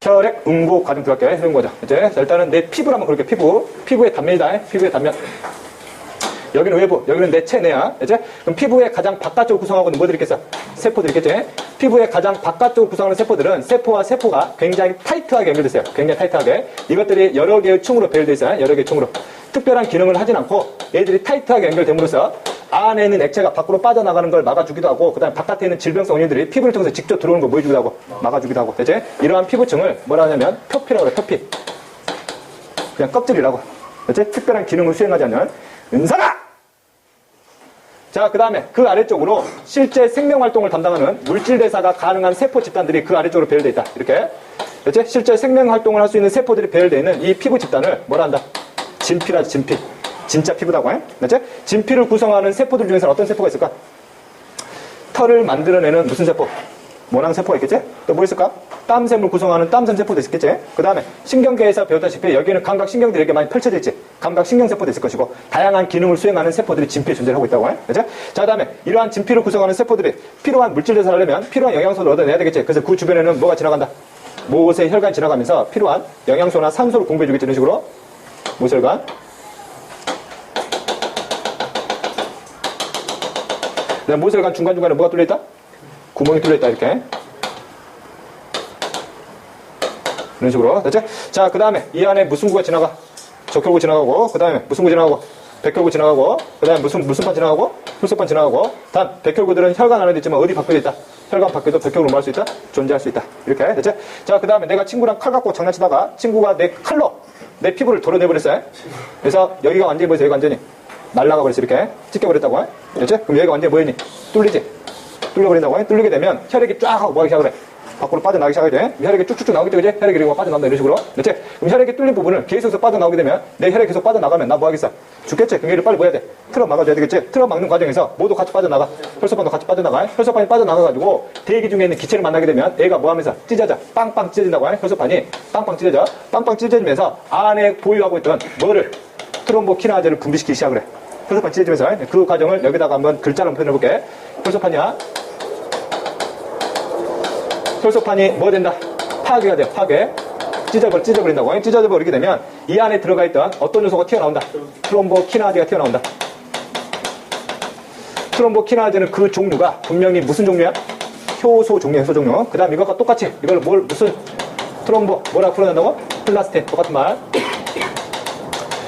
혈액 응고 과정 들어갈게. 해본 거죠. 이제 자, 일단은 내 피부를 한번 그렇게 피부의 단면이다. 피부의 단면. 여기는 외부, 여기는 내 체내야. 이제 그럼 피부의 가장 바깥쪽을 구성하고 있는 뭐들이 있겠어? 세포들이 있겠지? 피부의 가장 바깥쪽을 구성하는 세포들은 세포와 세포가 굉장히 타이트하게 연결됐어요. 굉장히 타이트하게. 이것들이 여러 개의 층으로 배열되어 있어요. 여러 개의 층으로. 특별한 기능을 하진 않고 얘들이 타이트하게 연결됨으로써 안에 있는 액체가 밖으로 빠져나가는 걸 막아주기도 하고, 그 다음에 바깥에 있는 질병성 원인들이 피부를 통해서 직접 들어오는 걸 보여주기도 하고, 막아주기도 하고. 이제 이러한 피부층을 뭐라 하냐면 표피라고 그래. 표피. 그냥 껍질이라고. 이제 특별한 기능을 수행하지 않는 은사가! 자, 그 다음에 그 아래쪽으로 실제 생명활동을 담당하는 물질대사가 가능한 세포 집단들이 그 아래쪽으로 배열되어 있다. 이렇게. 그렇지? 실제 생명활동을 할 수 있는 세포들이 배열되어 있는 이 피부 집단을 뭐라 한다? 진피라지, 진피. 진짜 피부다고 해. 그렇지? 진피를 구성하는 세포들 중에서는 어떤 세포가 있을까? 털을 만들어내는 무슨 세포? 모낭세포가 있겠지? 또 뭐 있을까? 땀샘을 구성하는 땀샘 세포도 있겠지? 그 다음에 신경계에서 배웠다시피 여기에는 감각신경들이 이렇게 많이 펼쳐져 있지? 감각신경세포도 있을 것이고, 다양한 기능을 수행하는 세포들이 진피에 존재를 하고 있다고 해. 그죠? 자, 그 다음에 이러한 진피를 구성하는 세포들이 필요한 물질대사를 하려면 필요한 영양소를 얻어내야 되겠지? 그래서 그 주변에는 뭐가 지나간다? 모세 혈관이 지나가면서 필요한 영양소나 산소를 공급해주겠지? 이런 식으로. 모세혈관. 모세혈관 중간중간에 뭐가 뚫려있다? 구멍이 뚫려있다, 이렇게. 이런 식으로. 됐지? 자, 그 다음에 이 안에 무슨 구가 지나가? 적혈구 지나가고, 그 다음에 무슨 구 지나가고? 백혈구 지나가고, 그 다음에 무슨 판 지나가고? 혈소판 지나가고. 단, 백혈구들은 혈관 안에도 있지만 어디 밖에도 있다? 혈관 밖에도 백혈구로 뭐 할 수 있다? 존재할 수 있다. 이렇게. 됐지? 자, 그 다음에 내가 친구랑 칼 갖고 장난치다가 친구가 내 칼로 내 피부를 도려내버렸어요. 그래서 여기가 완전히 보이세요? 여기가 완전히 날라가 버렸어. 이렇게. 찢겨버렸다고 해. 됐지? 그럼 여기가 완전히 뭐였니? 뚫리지? 뚫려버린다고 해. 뚫리게 되면 혈액이 쫙 하고 뭐 하기 시작을 해? 밖으로 빠져나가기 시작하게 돼. 혈액이 쭉쭉쭉 나오겠죠, 그지? 혈액이 이렇게 빠져나온다, 이런 식으로. 그렇지? 그럼 혈액이 뚫린 부분을 계속해서 빠져나오게 되면 내 혈액이 계속 빠져나가면 나 뭐 하겠어? 죽겠지? 그럼 얘를 빨리 뭐 해야 돼? 틀어 막아줘야 되겠지? 틀어 막는 과정에서 모두 같이 빠져나가. 혈소판도 같이 빠져나가. 혈소판이 빠져나가가지고 대기 중에 있는 기체를 만나게 되면 애가 뭐 하면서 찢어져. 빵빵 찢어진다고 해. 혈소판이 빵빵 찢어져. 빵빵 찢어지면서 안에 보유하고 있던 뭐를? 트롬보키나제를 분비시키기 시작을 해. 혈소판 찢어지면서 그 과정을 여기다가 한번 글자로 표현해볼게. 혈소판이야. 혈소판이 뭐 된다? 파괴가 돼, 파괴. 찢어버린다고. 찢어버리게 되면 이 안에 들어가 있던 어떤 요소가 튀어나온다? 트롬보키나제가 튀어나온다. 트롬보키나제는 그 종류가 분명히 무슨 종류야? 효소 종류야, 효소 종류. 그 다음 이것과 똑같이 이걸 무슨 뭐라고 풀어낸다고? 플라스틴. 똑같은 말.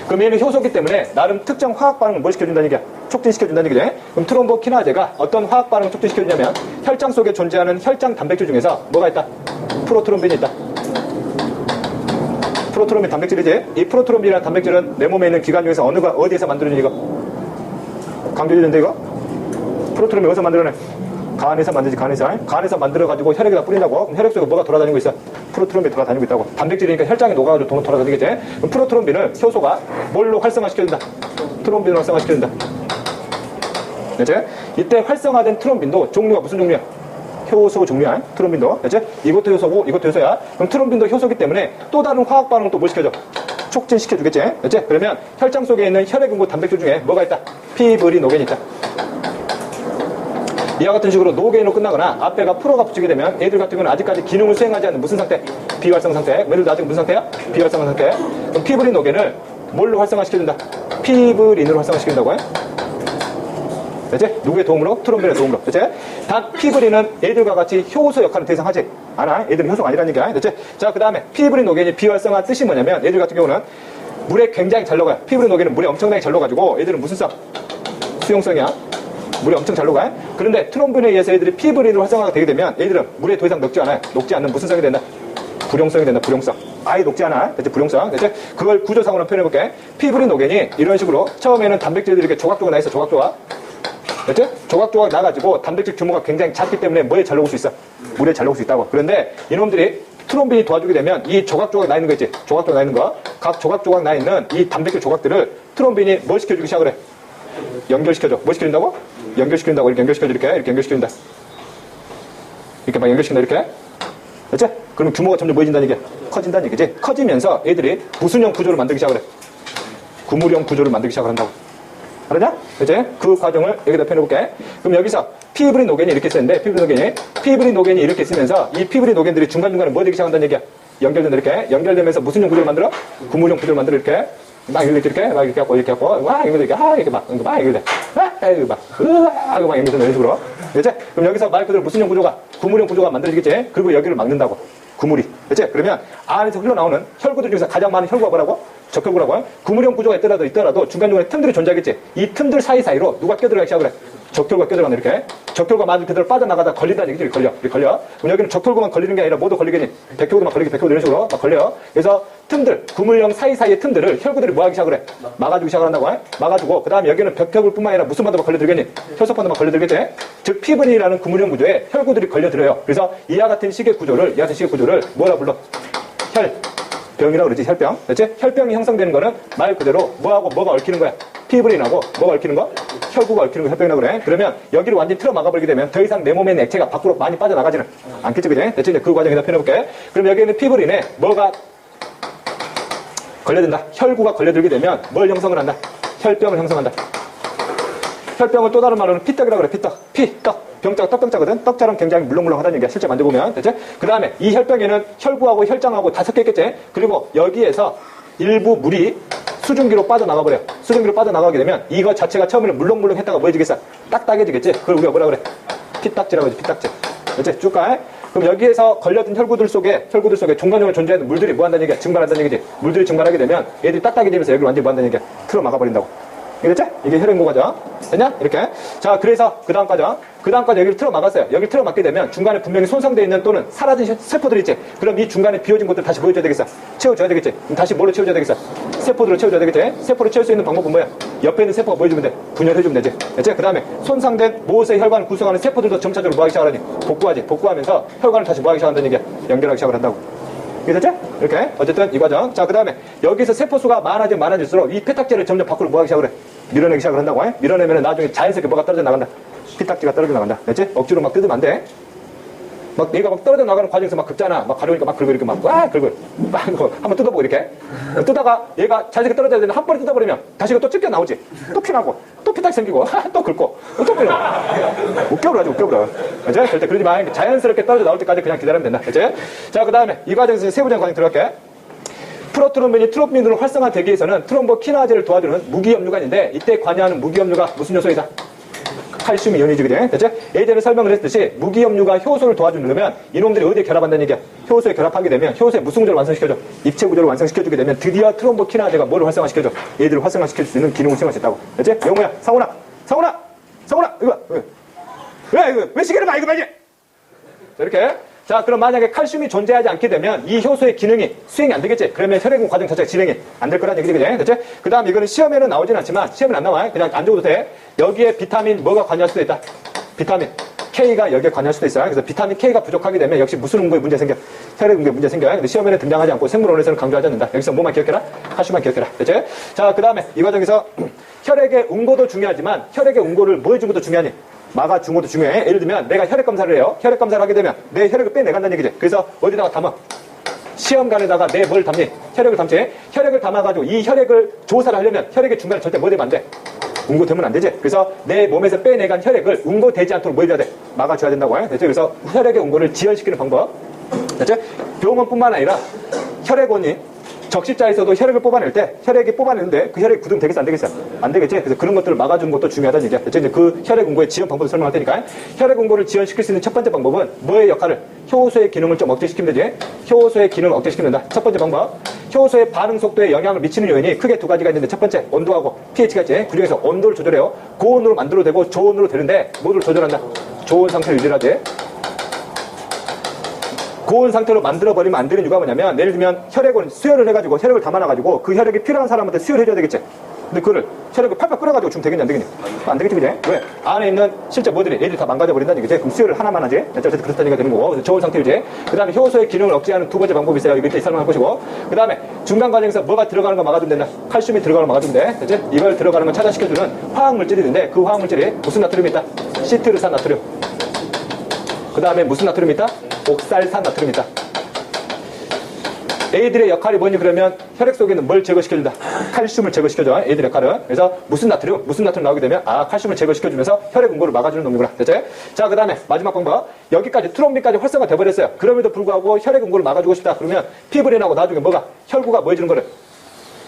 그럼 얘는 효소기 때문에 나름 특정 화학 반응을 뭘 시켜준다는 얘기야? 촉진시켜준다는 얘기지. 그럼 트롬보키나제가 어떤 화학 반응을 촉진시켜주냐면 혈장 속에 존재하는 혈장 단백질 중에서 뭐가 있다? 프로트롬빈이 있다. 프로트롬빈 단백질이지. 이 프로트롬빈이라는 단백질은 내 몸에 있는 기관 중에서 어디에서 만들어진 이거? 강조해주는데 이거? 프로트롬빈 어디서 만들어내? 간에서 만들지, 간에서 만들어가지고 혈액에다 뿌린다고. 그럼 혈액 속에 뭐가 돌아다니고 있어? 프로트롬빈이 돌아다니고 있다고. 단백질이니까 혈장에 녹아가지고 돌아다니겠지. 그럼 프로트롬빈을 효소가 뭘로 활성화시켜준다? 트롬빈으로 활성화시켜준다. 그치? 이때 활성화된 트롬빈도 종류가 무슨 종류야? 효소 종류야. 트롬빈도. 그치? 이것도 효소고 이것도 효소야. 그럼 트롬빈도 효소기 때문에 또 다른 화학 반응을 또 뭘 시켜줘? 촉진시켜주겠지. 그치? 그러면 혈장 속에 있는 혈액응고 단백질 중에 뭐가 있다? 피브리노겐이 있다. 이와 같은 식으로 노겐으로 끝나거나 앞에가 프로가 붙이게 되면 애들 같은 경우는 아직까지 기능을 수행하지 않는 무슨 상태? 비활성 상태. 얘들도 아직 무슨 상태야? 비활성 상태. 그럼 피브리노겐을 뭘로 활성화시켜준다? 피브린으로 활성화시킨다고 해. 그치? 누구의 도움으로? 트롬빈의 도움으로. 그치? 단 피브린은 애들과 같이 효소 역할을 대상하지 않아. 애들은 효소가 아니라는 얘기야. 그치? 자, 그 다음에 피브리노겐이 비활성화 뜻이 뭐냐면 애들 같은 경우는 물에 굉장히 잘 녹아요. 피브리노겐은 물에 엄청나게 잘 녹아가지고 애들은 무슨 성? 수용성이야. 물에 엄청 잘 녹아요. 그런데 트롬빈에 의해서 애들이 피브린으로 활성화가 되게 되면 애들은 물에 더 이상 녹지 않아요. 녹지 않는 무슨 성이 된다? 불용성이 된다. 불용성. 아예 녹지 않아. 대체 불용성. 대체 그걸 구조상으로 표현해볼게. 피브리노겐이 이런 식으로 처음에는 단백질들이 이렇게 조각조각 나 있어. 조각조각. 그치? 조각조각 나가지고 단백질 규모가 굉장히 작기 때문에 뭐에 잘 녹을 수 있어? 물에 잘 녹을 수 있다고. 그런데 이놈들이 트롬빈이 도와주게 되면 이 조각조각 나 있는 거 있지? 조각조각 나 있는 거. 각 조각조각 나 있는 이 단백질 조각들을 트롬빈이 뭘 시켜주기 시작을 해? 연결시켜줘. 뭐 시켜준다고? 연결시킨다고. 이렇게 연결시켜줘. 이렇게 연결시킨다. 이렇게 막 연결시킨다. 이렇게. 그치? 그러면 규모가 점점 뭐해진다는 얘기야? 커진다는 얘기지? 커지면서 애들이 무순형 구조를 만들기 시작을 해. 구물형 구조를 만들기 시작을 한다고. 알았냐? 그치? 그 과정을 여기다 펴놓을게. 그럼 여기서 피브린 노겐이 이렇게 쓰는데, 피브린 노겐이 이렇게 쓰면서 이 피브린 노겐들이 중간중간에 뭐 되기 시작한다는 얘기야? 연결된다, 이렇게. 연결되면서 무슨 용 구조를 만들어? 구물형 구조를 만들어, 이렇게. 막 이렇게 하고, 이렇게 하고, 와, 이렇게, 이렇게 막 연결돼. 이거 막 연결된다, 이런 식으로. 그치? 그럼 여기서 말 그대로 무슨 형 구조가? 구물형 구조가 만들어지겠지? 그리고 여기를 막는다고. 구물이. 그치? 그러면 안에서 흘러나오는 혈구들 중에서 가장 많은 혈구가 뭐라고? 적혈구라고. 구물형 구조가 있더라도 중간중간에 틈들이 존재하겠지? 이 틈들 사이사이로 누가 껴들어가기 시작을 해? 적혈구가 껴들어간다, 이렇게. 적혈구가 맞은 그대로 빠져나가다 걸린다는 얘기죠. 걸려. 그럼 여기는 적혈구만 걸리는 게 아니라 모두 걸리겠니? 백혈구도 막 걸리게, 백혈구도 이런 식으로 막 걸려. 그래서 틈들, 구물형 사이사이의 틈들을 혈구들이 뭐 하기 시작을 해? 막아주기 시작을 한다고 해? 막아주고, 그 다음에 여기는 백혈구뿐만 아니라 무슨 반도가 걸려들겠니? 혈소판도 막 걸려들겠지? 즉, 피브린이라는 구물형 구조에 혈구들이 걸려들어요. 그래서 이와 같은 식의 구조를 뭐라 불러? 혈병이라고 그러지, 혈병. 그렇지? 혈병이 형성되는 거는 말 그대로 뭐가 얽히는 거야? 피브린하고 뭐가 얽히는 거? 혈구가 얽히는 거 혈병이라고 그래. 그러면 여기를 완전히 틀어 막아버리게 되면 더 이상 내 몸에 있는 액체가 밖으로 많이 빠져나가지는 않겠지, 그지? 대체 이제 그 과정에다 표현해볼게. 그럼 여기 있는 피브린에 뭐가 걸려든다? 혈구가 걸려들게 되면 뭘 형성을 한다? 혈병을 형성한다. 혈병을 또 다른 말로는 피떡이라고 그래, 피떡. 병자가 떡병자거든? 떡처럼 굉장히 물렁물렁하다는 얘기야, 실제 만져보면. 됐지? 그 다음에 이 혈병에는 혈구하고 혈장하고 다 섞여있겠지? 그리고 여기에서 일부 물이 수증기로 빠져나가버려. 수증기로 빠져나가게 되면 이거 자체가 처음에는 물렁물렁 했다가 뭐 해지겠어? 딱딱해지겠지? 그걸 우리가 뭐라 그래? 피딱지라고 하지, 피딱지. 그렇지? 쭉 가. 그럼 여기에서 걸려든 혈구들 속에 중간중간에 존재하는 물들이 뭐 한다는 얘기야? 증발한다는 얘기지. 물들이 증발하게 되면 얘들이 딱딱해지면서 여기를 완전히 뭐 한다는 얘기야? 틀어 막아버린다고. 이랬지? 이게 혈행고 과정. 됐냐? 이렇게. 자, 그래서 그 다음 과정. 여기를 틀어 막았어요. 여기를 틀어 막게 되면 중간에 분명히 손상되어 있는 또는 사라진 세포들이 있지. 그럼 이 중간에 비어진 것들 다시 보여줘야 되겠어. 채워줘야 되겠지. 그럼 다시 뭘로 채워줘야 되겠어? 세포들로 채워줘야 되겠지. 세포를 채울 수 있는 방법은 뭐야? 옆에 있는 세포가 보여주면 돼. 분열해주면 되지. 됐지? 그 다음에 손상된 모세의 혈관을 구성하는 세포들도 점차적으로 뭐 하기 시작하니? 복구하지. 복구하면서 혈관을 다시 뭐 하기 시작한다는 얘기야. 연결하기 시작을 한다고. 이해됐지? 이렇게. 어쨌든 이 과정. 자, 그 다음에 여기서 세포수가 많아질수록 이 페탁제를 점점 밖으로 뭐 하기 시작을 해? 밀어내기 시작을 한다고 해? 밀어내면 나중에 자연스럽게 뭐가 떨어져 나간다? 피딱지가 떨어져 나간다. 됐지? 억지로 막 뜯으면 안 돼. 막 얘가 막 떨어져 나가는 과정에서 막 긁잖아. 막 가려우니까 막 긁고 이렇게 막 한번 뜯어보고 이렇게. 뜨다가 얘가 자연스럽게 떨어져야 되는데 한 번에 뜯어버리면 다시 이거 또 찢겨 나오지. 또 피나고 또 피딱지 생기고 또 긁고 또 피나고. 웃겨버려. 그치? 절대 그러지 마. 자연스럽게 떨어져 나올 때까지 그냥 기다리면 된다. 그치? 자, 그 다음에 이 과정에서 세부적인 과정 들어갈게. 프로트롬빈이 트롬빈으로 활성화되기 위해서는 트롬보키나제를 도와주는 무기염류가 있는데 이때 관여하는 무기염류가 무슨 요소이다? 칼슘 이온이지, 그래? 됐지? 예전에 설명을 했듯이 무기염류가 효소를 도와주려면 이놈들이 어디에 결합한다는 얘기야? 효소에 결합하게 되면 효소의 무슨 구조를 완성시켜줘? 입체 구조를 완성시켜주게 되면 드디어 트롬보키나제가 뭐를 활성화시켜줘? 얘들을 활성화시킬 수 있는 기능을 수행할 수 있다고. 됐지? 영호야, 상훈아, 이거 왜 시계를 봐, 이거 봐야지! 자, 이렇게. 자, 그럼 만약에 칼슘이 존재하지 않게 되면 이 효소의 기능이 수행이 안 되겠지? 그러면 혈액 과정 자체가 진행이 안 될 거라는 얘기지, 그지? 됐지? 그 다음 이거는 시험에는 나오진 않지만, 시험에는 안 나와. 그냥 안 적어도 돼. 여기에 비타민 뭐가 관여할 수도 있다? 비타민 K가 여기에 관여할 수도 있어요. 그래서 비타민 K가 부족하게 되면 역시 무슨 응고에 문제 생겨? 혈액 응고에 문제 생겨요. 근데 시험에는 등장하지 않고 생물원에서는 강조하지 않는다. 여기서 뭐만 기억해라? 칼슘만 기억해라. 됐지? 자, 그 다음에 이 과정에서 혈액의 응고도 중요하지만 혈액의 응고를 뭐 해준 것도 중요하니? 막아준 것도 중요해. 예를 들면 내가 혈액 검사를 해요. 혈액 검사를 하게 되면 내 혈액을 빼내간다는 얘기지. 그래서 어디다가 담아? 시험관에다가 내 뭘 담니? 혈액을 담지. 혈액을 담아가지고 이 혈액을 조사를 하려면 혈액의 중간에 절대 뭐 되면 안 돼? 응고되면 안 되지. 그래서 내 몸에서 빼내간 혈액을 응고되지 않도록 뭐 해줘야 돼? 막아줘야 된다고 해. 됐죠? 그래서 혈액의 응고를 지연시키는 방법. 됐죠? 병원뿐만 아니라 혈액원이 적십자에서도 혈액을 뽑아낼 때 혈액이 뽑아내는데 그 혈액이 굳으면 되겠어, 안 되겠어? 안 되겠지? 그래서 그런 것들을 막아주는 것도 중요하다는 얘기야. 그래서 이제 그 혈액 응고의 지연 방법을 설명할 테니까. 혈액 응고를 지연시킬 수 있는 첫 번째 방법은 뭐의 역할을? 효소의 기능을 좀 억제시키면 되지. 효소의 기능을 억제시키는다. 첫 번째 방법. 효소의 반응 속도에 영향을 미치는 요인이 크게 두 가지가 있는데 첫 번째 온도하고 pH가 있지. 그 중에서 온도를 조절해요. 고온으로 만들어도 되고 저온으로 되는데 뭐를 조절한다? 저온 상태를 유지하지. 고온 상태로 만들어버리면 안 되는 이유가 뭐냐면 예를 들면 혈액을 수혈을 해가지고 혈액을 담아놔가지고 그 혈액이 필요한 사람한테 수혈해줘야 되겠지. 근데 그거를 혈액을 팔팔 끓여가지고 주면 되겠냐 안 되겠냐? 안 되겠지, 그지? 왜? 안에 있는 실제 뭐들이 얘들이 다 망가져버린다는 얘기지. 그럼 수혈을 하나만 하지. 어쨌든 그렇다는 얘기가 되는 거고. 그래서 저온 상태유지. 그 다음에 효소의 기능을 억제하는 두 번째 방법이 있어요. 이때 설명할 것이고. 그 다음에 중간 과정에서 뭐가 들어가는 거 막아주면 된다. 칼슘이 들어가는 거 막아주면 돼. 그치? 이걸 들어가는 걸 차단시켜주는 화학물질이 있는데 그 화학물질이 무슨 나트륨이 있다? 시트르산 나트륨. 그 다음에 무슨 나트륨이 있다? 옥살산 나트륨이 있다. 애들의 역할이 뭐니 그러면 혈액 속에 있는 뭘 제거시켜준다? 칼슘을 제거시켜줘. 애들의 역할은. 그래서 무슨 나트륨 나오게 되면 칼슘을 제거시켜주면서 혈액 응고를 막아주는 놈이구나. 됐지? 자, 그 다음에 마지막 방법. 여기까지 트롬빈까지 활성화 돼버렸어요. 그럼에도 불구하고 혈액 응고를 막아주고 싶다. 그러면 피브린하고 나중에 뭐가? 혈구가 뭐 해주는 거를?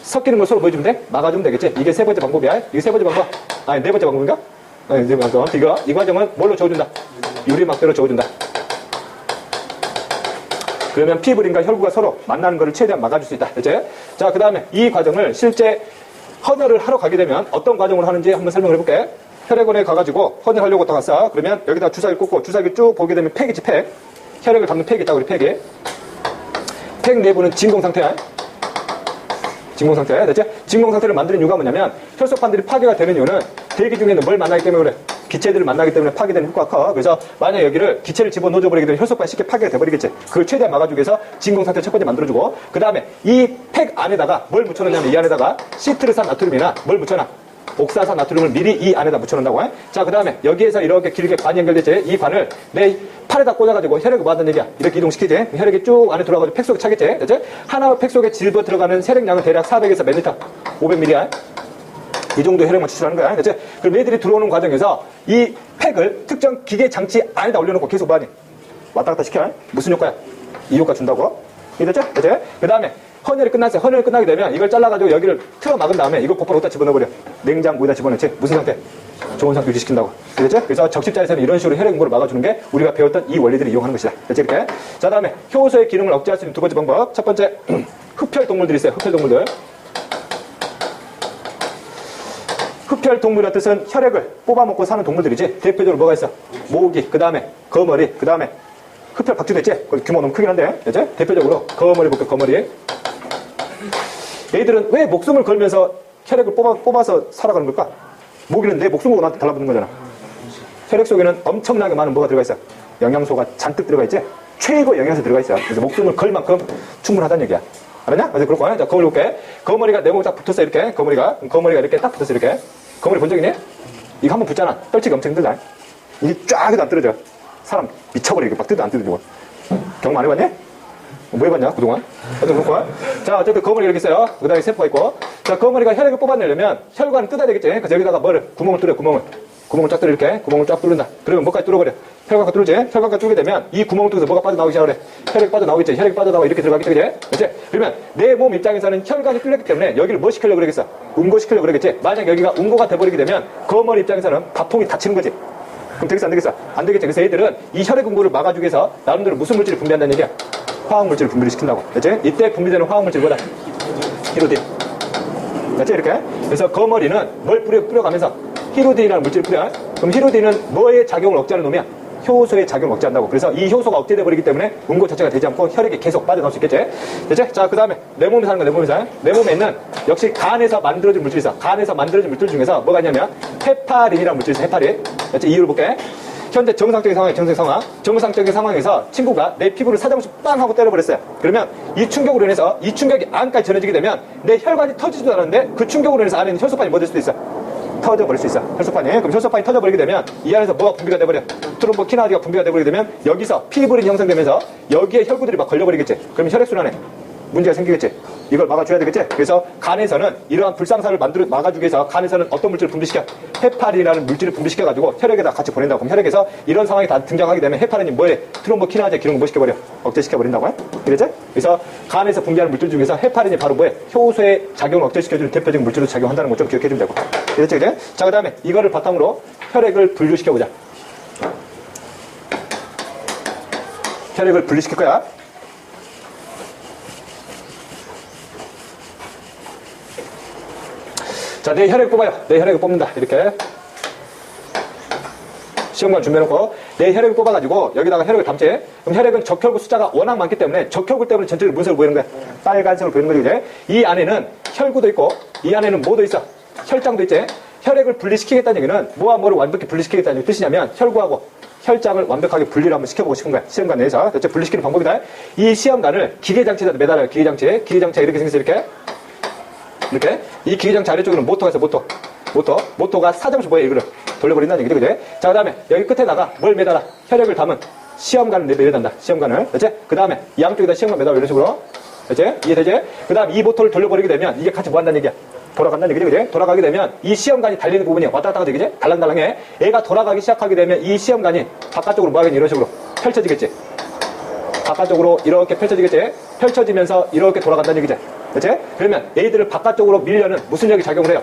섞이는 걸 서로 뭐 해주면 돼? 막아주면 되겠지? 이게 세 번째 방법이야. 이게 세 번째 방법. 아니, 네 번째 방법인가? 아니, 네 번째 방법. 이 과정은 뭘로 저어준다? 유리막대로 저어준다. 그러면 피브린과 혈구가 서로 만나는 것을 최대한 막아줄 수 있다. 됐지? 자, 그 다음에 이 과정을 실제 헌혈을 하러 가게 되면 어떤 과정으로 하는지 한번 설명을 해볼게. 혈액원에 가가지고 헌혈하려고 딱 갔어. 그러면 여기다 주사기를 꽂고 주사기 쭉 보게 되면 팩이지, 팩. 혈액을 담는 팩이 있다고, 우리 팩이. 팩 내부는 진공 상태야. 진공 상태. 됐지? 진공 상태를 만드는 이유가 뭐냐면 혈소판들이 파괴가 되는 이유는 대기 중에는 뭘 만나기 때문에 그래. 기체들을 만나기 때문에 파괴되는 효과가 커. 그래서 만약 여기를 기체를 집어넣어 버리게 되면 혈소판이 쉽게 파괴가 돼버리겠지. 그걸 최대한 막아주기 위해서 진공 상태 첫 번째 만들어주고, 그 다음에 이 팩 안에다가 뭘 묻혀놓냐면 이 안에다가 시트르산 나트륨이나 뭘 묻혀놔? 옥사산 나트륨을 미리 이 안에다 묻혀놓는다고 해. 자, 그 다음에 여기에서 이렇게 길게 관이 연결되지. 이 관을 내 팔에다 꽂아가지고 혈액을 뭐 한다는 얘기야. 이렇게 이동시키지. 혈액이 쭉 안에 들어가가지고 팩 속에 차겠지. 됐지? 하나 팩 속에 집어 들어가는 혈액량은 대략 400에서 몇 리터? 500ml야. 이 정도 혈액만 추출하는 거야. 됐지? 그럼 얘들이 들어오는 과정에서 이 팩을 특정 기계 장치 안에다 올려놓고 계속 뭐하니? 왔다 갔다 시켜. 무슨 효과야? 이 효과 준다고. 이해됐죠? 됐지? 그 다음에 헌혈이 끝났어요. 헌혈이 끝나게 되면 이걸 잘라가지고 여기를 틀어 막은 다음에 이걸 곧바로 어디다 집어넣어버려. 냉장고에다 집어넣지. 무슨 상태? 좋은 상태 유지시킨다고. 됐죠? 그래서 적십자에서는 이런 식으로 혈액 응고를 막아주는 게 우리가 배웠던 이 원리들을 이용하는 것이다. 됐지? 이렇게. 자, 다음에 효소의 기능을 억제할 수 있는 두 번째 방법. 첫 번째, 흡혈 동물들이 있어요. 흡혈 동물들. 흡혈 동물의 뜻은 혈액을 뽑아먹고 사는 동물들이지. 대표적으로 뭐가 있어? 모기, 그 다음에 거머리, 그 다음에 흡혈 박쥐도 있지? 규모 너무 크긴 한데. 됐지? 대표적으로 거머리 볼게요. 거머리. 얘들은 왜 목숨을 걸면서 혈액을 뽑아서 살아가는 걸까? 모기는 내 목숨을 나한테 달라붙는 거잖아. 혈액 속에는 엄청나게 많은 뭐가 들어가 있어? 영양소가 잔뜩 들어가 있지? 최고 영양소 들어가 있어. 그래서 목숨을 걸 만큼 충분하다는 얘기야. 알았냐? 그래서 그렇고, 자, 거머리 볼게. 거머리가 내 몸에 딱 붙었어, 이렇게. 거머리가 이렇게 딱 붙었어, 이렇게. 거머리 본 적 있니? 이거 한번 붙잖아. 떨치기 엄청 힘들다. 이게 쫙 해도 안 떨어져. 사람 미쳐버려. 이게 막 뜯어도 안 뜯어지고. 경험 안 해봤니? 뭐 해봤냐, 그동안? 어쨌든 그렇고. 자, 어쨌든 거머리 이렇게 있어요. 그 다음에 세포가 있고. 자, 거머리가 혈액을 뽑아내려면 혈관을 뜯어야 되겠지. 그래서 여기다가 뭐를? 구멍을 뚫어, 구멍을 쫙 뚫어, 이렇게. 구멍을 쫙 뚫는다. 그러면 뭐까지 뚫어버려? 혈관가 뚫지? 혈관가 뚫게 되면 이 구멍을 통해서 뭐가 빠져나오기 시작을 해? 혈액이 빠져나오겠지. 혈액이 빠져나오고 이렇게 들어가겠지, 그치? 그러면 내 몸 입장에서는 혈관이 뚫렸기 때문에 여기를 뭐 시키려고 그러겠어? 응고시키려고 그러겠지? 만약 여기가 응고가 돼버리게 되면 거머리 입장에서는 가통이 닫히는 거지. 그럼 되겠어, 안 되겠어? 안 되겠지. 그래서 얘들은 이 혈액 응고를 막아주기 위해서 나름대로 무슨 물질을 분비한다는 얘기야? 화학물질을 분비를 시킨다고. 그치? 이때 분비되는 화학물질 뭐다? 히로딘. 그치? 이렇게. 그래서 거머리는 뭘 뿌려가면서 히로딘이라는 물질을 뿌려. 그럼 히로딘은 뭐의 작용을 억제하는 놈이야? 효소의 작용을 억제한다고. 그래서 이 효소가 억제돼 버리기 때문에 응고 자체가 되지 않고 혈액이 계속 빠져나올 수 있겠지? 됐지? 자, 그 다음에 내 몸에 사는 거, 내 몸에 사는. 내 몸에 있는 역시 간에서 만들어진 물질이 있어. 간에서 만들어진 물질 중에서 뭐가 있냐면 헤파린이라는 물질이 있어. 헤파린. 됐지? 이유를 볼게. 현재 정상적인 상황이에요. 정상적인 상황에서 친구가 내 피부를 사정없이 빵 하고 때려버렸어요. 그러면 이 충격으로 인해서 이 충격이 안까지 전해지게 되면 내 혈관이 터지지도 않았는데 그 충격으로 인해서 안에 있는 혈소판이 뭐 될 수도 있어? 터져버릴 수 있어. 혈소판이. 그럼 혈소판이 터져버리게 되면 이 안에서 뭐가 분비가 돼버려? 트롬보키나즈가 분비가 돼버리게 되면 여기서 피브린이 형성되면서 여기에 혈구들이 막 걸려버리겠지. 그러면 혈액순환에 문제가 생기겠지. 이걸 막아줘야 되겠지. 그래서 간에서는 이러한 불상사를 막아주기 위해서 간에서는 어떤 물질을 분비시켜? 헤파린이라는 물질을 분비시켜가지고 혈액에다 같이 보낸다고. 그럼 혈액에서 이런 상황이 다 등장하게 되면 헤파린이 뭐해? 트롬보키나즈 기능을 뭐 시켜버려? 억제시켜버린다고 해? 그랬지? 그래서 간에서 분비하는 물질 중에서 헤파린이 바로 뭐해? 효소의 작용을 억제시켜주는 대표적인 물질로 작용한다는 거 좀 기억해주면 되고. 그랬지? 그래? 자, 그 다음에 이거를 바탕으로 혈액을 분류시켜보자. 혈액을 분리시킬 거야. 자, 내 혈액 뽑아요. 내 혈액을 뽑는다. 이렇게. 시험관 준비해놓고 내 혈액을 뽑아가지고 여기다가 혈액을 담지. 그럼 혈액은 적혈구 숫자가 워낙 많기 때문에 적혈구 때문에 전체적으로 무슨 색으로 보이는 거야? 빨간색으로 보이는 거지. 이제. 이 안에는 혈구도 있고 이 안에는 뭐도 있어? 혈장도 있지. 혈액을 분리시키겠다는 얘기는 뭐와 뭐를 완벽히 분리시키겠다는 뜻이냐면 혈구하고 혈장을 완벽하게 분리를 한번 시켜보고 싶은 거야. 시험관 내에서. 대체 분리시키는 방법이다. 이 시험관을 기계장치에다 매달아요. 기계장치가 이렇게 생겼어. 이렇게. 이 기계장치 아래쪽에는 모터가 있어. 모터가 사정없이 뭐야? 이거를 돌려버린다는 얘기죠. 그죠? 자, 그 다음에 여기 끝에다가 뭘 매달아? 혈액을 담은 시험관을 매달다. 시험관을. 그치? 그 다음에 양쪽에다 시험관 매달아. 이런 식으로. 그치? 이해되지? 그 다음 이 모터를 돌려버리게 되면 이게 같이 뭐 한다는 얘기야? 돌아간다는 얘기지, 그지? 돌아가게 되면 이 시험관이 달리는 부분이 왔다 갔다 하지, 그지? 달랑달랑해. 얘가 돌아가기 시작하게 되면 이 시험관이 바깥쪽으로 뭐 하겠니? 이런 식으로 펼쳐지겠지? 바깥쪽으로 이렇게 펼쳐지겠지? 펼쳐지면서 이렇게 돌아간다는 얘기지? 그치? 그러면 얘들을 바깥쪽으로 밀려는 무슨力작용을 해요?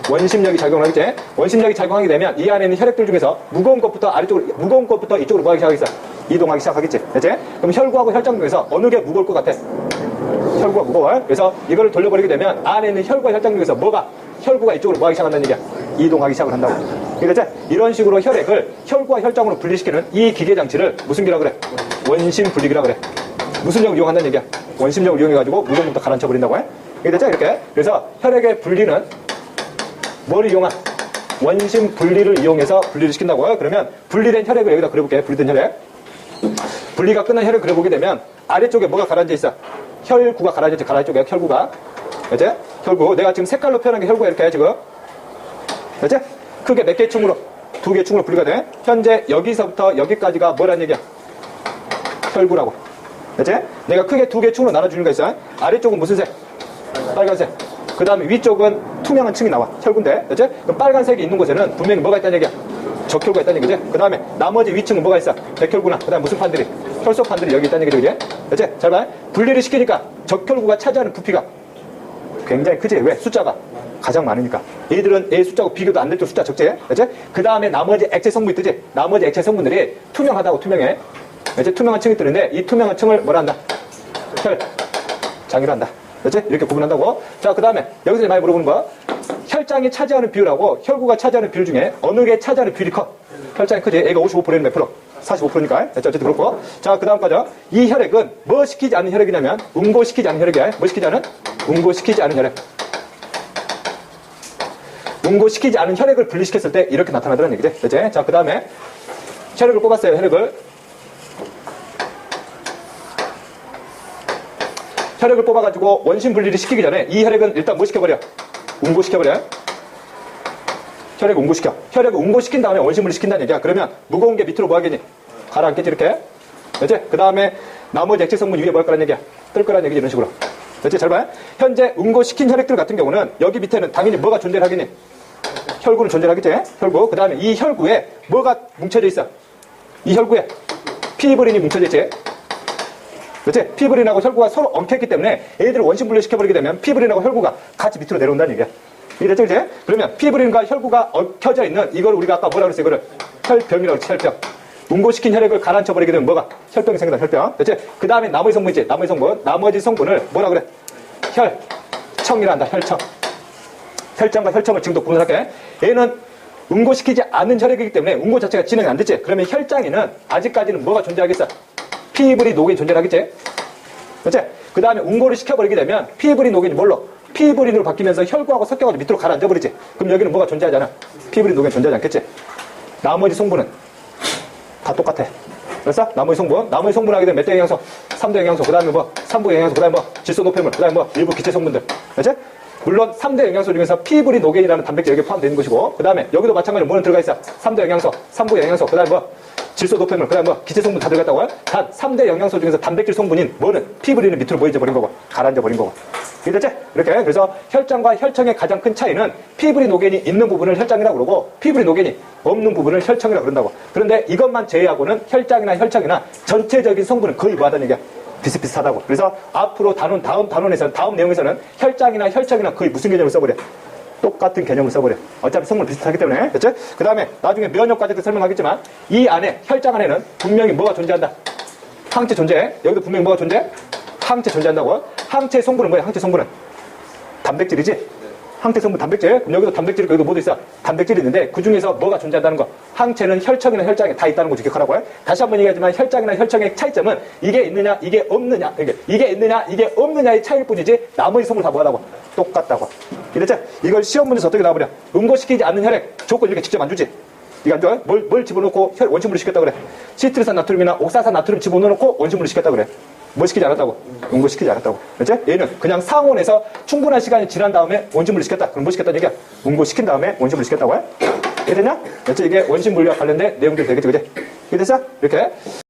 원심력이 작용을 하겠지? 원심력이 작용하게 되면 이 안에 있는 혈액들 중에서 무거운 것부터 아래쪽으로, 무거운 것부터 이쪽으로 뭐 하기 시작하겠어? 이동하기 시작하겠지? 그치? 그럼 혈구하고 혈장 중에서 어느 게 무거울 것 같아? 혈구가 무거워. 그래서 이거를 돌려버리게 되면 안에 있는 혈구와 혈장 중에서 뭐가? 혈구가 이쪽으로 뭐 하기 시작한다는 얘기야? 이동하기 시작을 한다고. 그렇지? 이런 식으로 혈액을 혈구와 혈장으로 분리시키는 이 기계 장치를 무슨 기라고 그래? 원심 분리기라고 그래. 무슨力이용한다는 얘기야? 원심력을 이용해가지고 무거운 것부터 가라앉혀 버린다고 해? 이게 됐죠? 이렇게. 그래서 혈액의 분리는 뭘 이용한? 원심 분리를 이용해서 분리를 시킨다고요. 그러면 분리된 혈액을 여기다 그려볼게. 분리된 혈액. 분리가 끝난 혈액을 그려보게 되면 아래쪽에 뭐가 가라앉아 있어? 혈구가 가라앉아 있지. 가라앉아 쪽에 혈구가. 그치? 혈구. 내가 지금 색깔로 표현한 게 혈구가 이렇게 해, 지금. 그치? 크게 몇 개의 층으로? 2개의 층으로 분리가 돼. 현재 여기서부터 여기까지가 뭐란 얘기야? 혈구라고. 그치? 내가 크게 2개의 층으로 나눠주는 거 있어. 아래쪽은 무슨 색? 빨간색. 그 다음에 위쪽은 투명한 층이 나와. 혈구인데. 그치? 그럼 빨간색이 있는 곳에는 분명히 뭐가 있다는 얘기야? 적혈구가 있다는 얘기지? 그 다음에 나머지 위층은 뭐가 있어? 백혈구나. 그 다음에 무슨 판들이? 혈소 판들이 여기 있다는 얘기지? 그치? 잘 봐. 분리를 시키니까 적혈구가 차지하는 부피가 굉장히 크지? 왜? 숫자가 가장 많으니까. 얘들은 얘 숫자하고 비교도 안 될 때 숫자 적지? 그치? 그 다음에 나머지 액체 성분이 뜨지? 나머지 액체 성분들이 투명하다고 투명해. 그치? 투명한 층이 뜨는데 이 투명한 층을 뭐라 한다? 혈장이라 한다. 그치? 이렇게 구분한다고. 자, 그 다음에 여기서 많이 물어보는 거야. 혈장이 차지하는 비율하고 혈구가 차지하는 비율 중에 어느 게 차지하는 비율이 커? 혈장이 크지? 얘가 55%는 몇 프로? 45%니까. 어쨌든 그렇고. 자, 그 다음 거죠. 이 혈액은 뭐 시키지 않는 혈액이냐면 응고시키지 않는 혈액이야. 뭐 시키지 않은? 응고시키지 않은 혈액. 응고시키지 않은 혈액을 분리시켰을 때 이렇게 나타나더라는 얘기지. 그치? 자, 그 다음에 혈액을 뽑았어요. 혈액을 뽑아가지고 원심 분리를 시키기 전에 이 혈액은 일단 뭐 시켜버려? 응고시켜버려. 혈액을 응고시켜. 혈액을 응고시킨 다음에 원심 분리 시킨다는 얘기야. 그러면 무거운 게 밑으로 뭐 하겠니? 가라앉겠지, 이렇게. 그치? 그 다음에 나머지 액체 성분 위에 뭐 할 거란 얘기야? 뜰 거란 얘기지, 이런 식으로. 그치? 잘 봐. 현재 응고시킨 혈액들 같은 경우는 여기 밑에는 당연히 뭐가 존재를 하겠니? 혈구는 존재를 하겠지? 혈구. 그 다음에 이 혈구에 뭐가 뭉쳐져 있어? 이 혈구에 피브린이 뭉쳐져 있지? 그치? 피브린하고 혈구가 서로 엉켰기 때문에 얘들을 원심 분리시켜버리게 되면 피브린하고 혈구가 같이 밑으로 내려온다는 얘기야. 이해됐지, 그치? 그러면 피브린과 혈구가 엉켜져 있는 이걸 우리가 아까 뭐라 그랬어? 이거를 혈병이라고 했지, 혈병. 응고시킨 혈액을 가라앉혀버리게 되면 뭐가? 혈병이 생긴다, 혈병. 그치? 그 다음에 나머지 성분 있지? 나머지 성분을 뭐라 그래? 혈청이라 한다, 혈청. 혈장과 혈청을 지금도 구분할게. 얘는 응고시키지 않은 혈액이기 때문에 응고 자체가 진행이 안 됐지? 그러면 혈장에는 아직까지는 뭐가 존재하겠어? 피브린 녹이 존재하겠지? 그치? 그 다음에 응고를 시켜버리게 되면 피브린 녹이 뭘로? 피브린으로 바뀌면서 혈구하고 섞여가지고 밑으로 가라앉아버리지? 그럼 여기는 뭐가 존재하잖아? 피브린 녹이 존재하지 않겠지? 나머지 성분은 다 똑같아. 그래서 나머지 성분 하게 되면 몇 대 영양소? 3대 영양소, 그 다음에 뭐? 3부 영양소, 그 다음에 뭐? 질소 노폐물, 그 다음에 뭐? 일부 기체 성분들. 그치? 물론 3대 영양소 중에서 피브린 노겐이라는 단백질 여기 포함되어 있는 것이고, 그 다음에 여기도 마찬가지로 뭐는 들어가 있어? 3대 영양소, 3부 영양소, 그 다음에 뭐? 질소 노폐물, 그 다음에 뭐? 기체 성분 다 들어갔다고요? 단 3대 영양소 중에서 단백질 성분인 뭐는? 피브린을 밑으로 보이져 버린 거고, 가라앉아 버린 거고. 이해됐지? 이렇게. 그래서 혈장과 혈청의 가장 큰 차이는 피브린 노겐이 있는 부분을 혈장이라고 그러고, 피브린 노겐이 없는 부분을 혈청이라고 그런다고. 그런데 이것만 제외하고는 혈장이나 혈청이나 전체적인 성분은 거의 뭐하다는 얘기야? 비슷비슷하다고. 그래서 앞으로 다음 단원에서는, 다음 내용에서는 혈장이나 혈청이나 거의 무슨 개념을 써버려? 똑같은 개념을 써버려. 어차피 성분 비슷하기 때문에. 그치? 그 다음에 나중에 면역과제도 설명하겠지만, 이 안에, 혈장 안에는 분명히 뭐가 존재한다? 항체 존재해. 여기도 분명히 뭐가 존재해? 항체 존재한다고. 항체 성분은 뭐야? 항체 성분은? 단백질이지? 항체 성분 단백질. 그럼 여기도 단백질, 여기도 뭐도 있어? 단백질이 있는데, 그 중에서 뭐가 존재한다는 거? 항체는 혈청이나 혈장에 다 있다는 거 기억하라고요. 다시 한번 얘기하지만, 혈장이나 혈청의 차이점은 이게 있느냐, 이게 없느냐, 이게 있느냐, 이게 없느냐의 차이일 뿐이지, 나머지 성분 다 뭐하다고? 똑같다고. 이랬죠? 이걸 시험 문제에서 어떻게 나와버려? 응고시키지 않는 혈액, 조건 이렇게 직접 안 주지? 이거 안 좋아요? 뭘 집어넣고 원심분리 시켰다 그래? 시트르산 나트륨이나 옥사산 나트륨 집어넣고 원심분리 시켰다 그래? 뭐 시키지 않았다고? 응고시키지 않았다고. 그렇지? 얘는 그냥 상온에서 충분한 시간이 지난 다음에 원심분리 시켰다. 그럼 뭐 시켰다는 얘기야? 응고시킨 다음에 원심분리 시켰다고 해? 이해됐냐? 이게 원심분리와 관련된 내용들이 되겠지, 그지? 이해됐어? 이렇게.